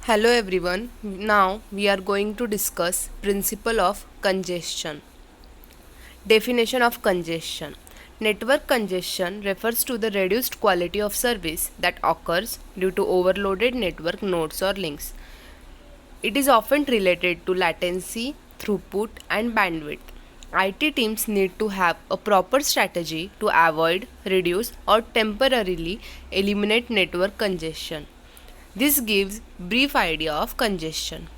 Hello everyone. Now we are going to discuss principle of congestion. Definition of congestion. Network congestion refers to the reduced quality of service that occurs due to overloaded network nodes or links. It is often related to latency, throughput, and bandwidth. IT teams need to have a proper strategy to avoid, reduce, or temporarily eliminate network congestion. This gives brief idea of congestion.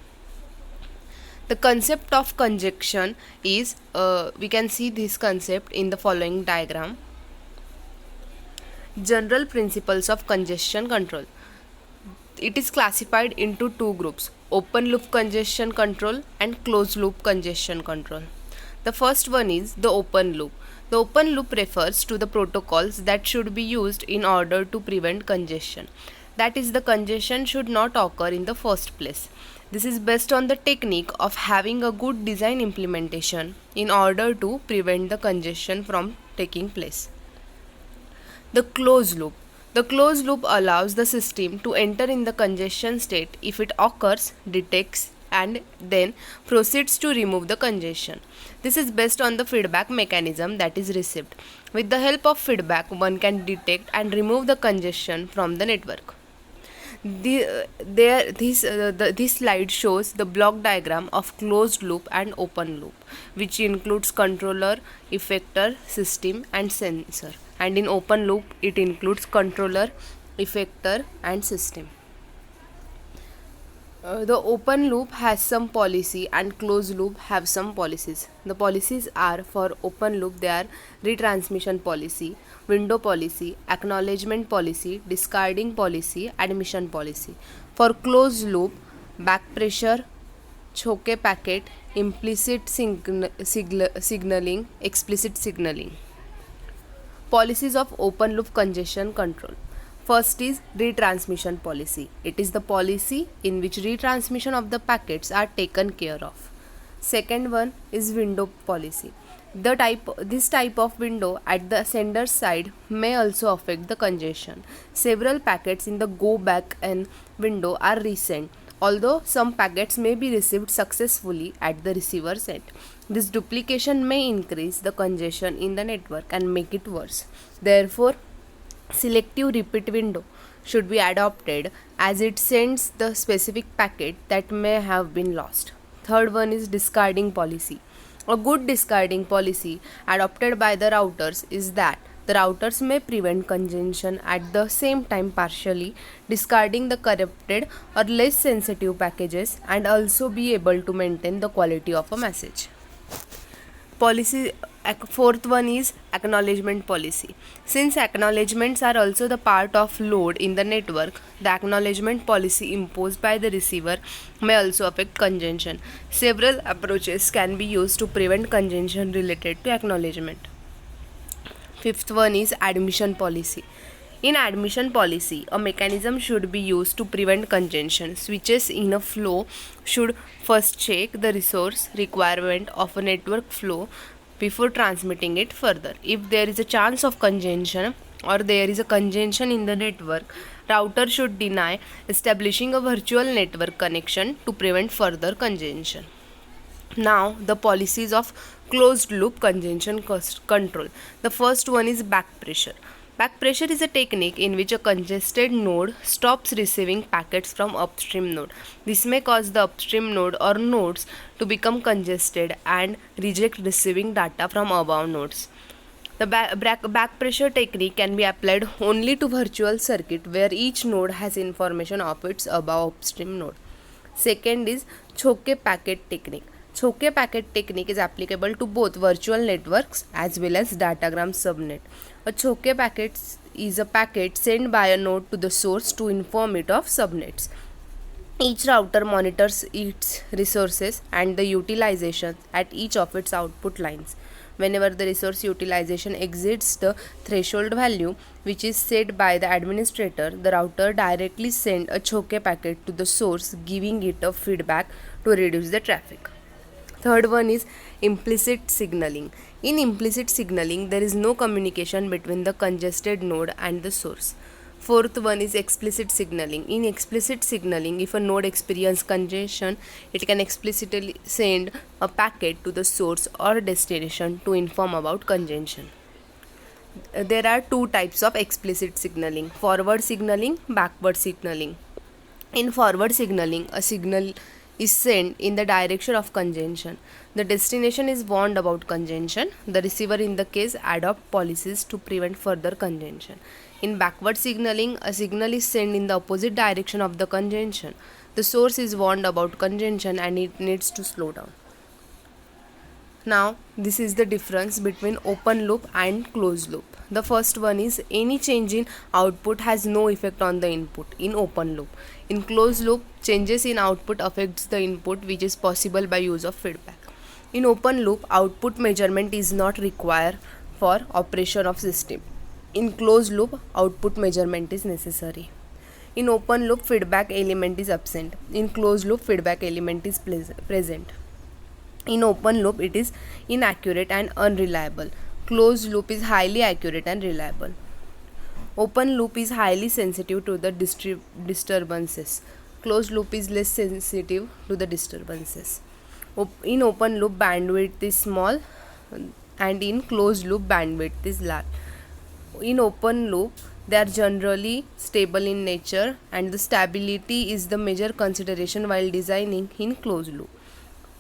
The concept of congestion is we can see this concept in the following diagram. General principles of congestion control. It is classified into two groups: open loop congestion control and closed loop congestion control. The first one is the open loop. The open loop refers to the protocols that should be used in order to prevent congestion. That is, the congestion should not occur in the first place. This is based on the technique of having a good design implementation in order to prevent the congestion from taking place. The closed loop. The closed loop allows the system to enter in the congestion state if it occurs, detects, and then proceeds to remove the congestion. This is based on the feedback mechanism that is received. With the help of feedback, one can detect and remove the congestion from the network. This slide shows the block diagram of closed loop and open loop, which includes controller, effector, system, and sensor. And in open loop, it includes controller, effector, and system. The open loop has some policy and closed loop have some policies. The policies are: for open loop, they are retransmission policy, window policy, acknowledgement policy, discarding policy, admission policy. For closed loop, back pressure, choke packet, implicit signaling, explicit signaling. Policies of open loop congestion control. First is retransmission policy. It is the policy in which retransmission of the packets are taken care of. Second one is window policy. This type of window at the sender's side may also affect the congestion. Several packets in the go back N window are resent, although some packets may be received successfully at the receiver's end. This duplication may increase the congestion in the network and make it worse. Therefore, selective repeat window should be adopted as it sends the specific packet that may have been lost. Third one is discarding policy. A good discarding policy adopted by the routers is that the routers may prevent congestion at the same time partially discarding the corrupted or less sensitive packages and also be able to maintain the quality of a message. Fourth one is acknowledgement policy. Since acknowledgements are also the part of load in the network, the acknowledgement policy imposed by the receiver may also affect congestion. Several approaches can be used to prevent congestion related to acknowledgement. Fifth one is admission policy. In admission policy, a mechanism should be used to prevent congestion. Switches in a flow should first check the resource requirement of a network flow before transmitting it further. If there is a chance of congestion or there is a congestion in the network, router should deny establishing a virtual network connection to prevent further congestion. Now, the policies of closed loop congestion control. The first one is back pressure. Back pressure is a technique in which a congested node stops receiving packets from upstream node. This may cause the upstream node or nodes to become congested and reject receiving data from above nodes. The back pressure technique can be applied only to virtual circuit where each node has information of its above upstream node. Second is choke packet technique. Choke packet technique is applicable to both virtual networks as well as datagram subnet. A choke packet is a packet sent by a node to the source to inform it of subnets. Each router monitors its resources and the utilization at each of its output lines. Whenever the resource utilization exceeds the threshold value, which is set by the administrator, the router directly sends a choke packet to the source, giving it a feedback to reduce the traffic. Third one is implicit signaling. In implicit signaling, there is no communication between the congested node and the source. Fourth one is explicit signaling. In explicit signaling, if a node experiences congestion, it can explicitly send a packet to the source or destination to inform about congestion. There are two types of explicit signaling: forward signaling, backward signaling. In forward signaling, a signal is sent in the direction of congestion. The destination is warned about congestion. The receiver in the case adopt policies to prevent further congestion. In backward signaling, a signal is sent in the opposite direction of the congestion. The source is warned about congestion and it needs to slow down. Now, this is the difference between open loop and closed loop. The first one is any change in output has no effect on the input in open loop. In closed loop, changes in output affects the input, which is possible by use of feedback. In open loop, output measurement is not required for operation of system. In closed loop, output measurement is necessary. In open loop, feedback element is absent. In closed loop, feedback element is present. In open loop, it is inaccurate and unreliable. Closed loop is highly accurate and reliable. Open loop is highly sensitive to the disturbances. Closed loop is less sensitive to the disturbances. In open loop, bandwidth is small, and in closed loop, bandwidth is large. In open loop, they are generally stable in nature, and the stability is the major consideration while designing in closed loop.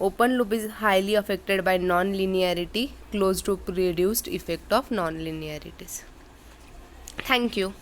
Open loop is highly affected by non-linearity. Closed loop reduced effect of non-linearities. Thank you.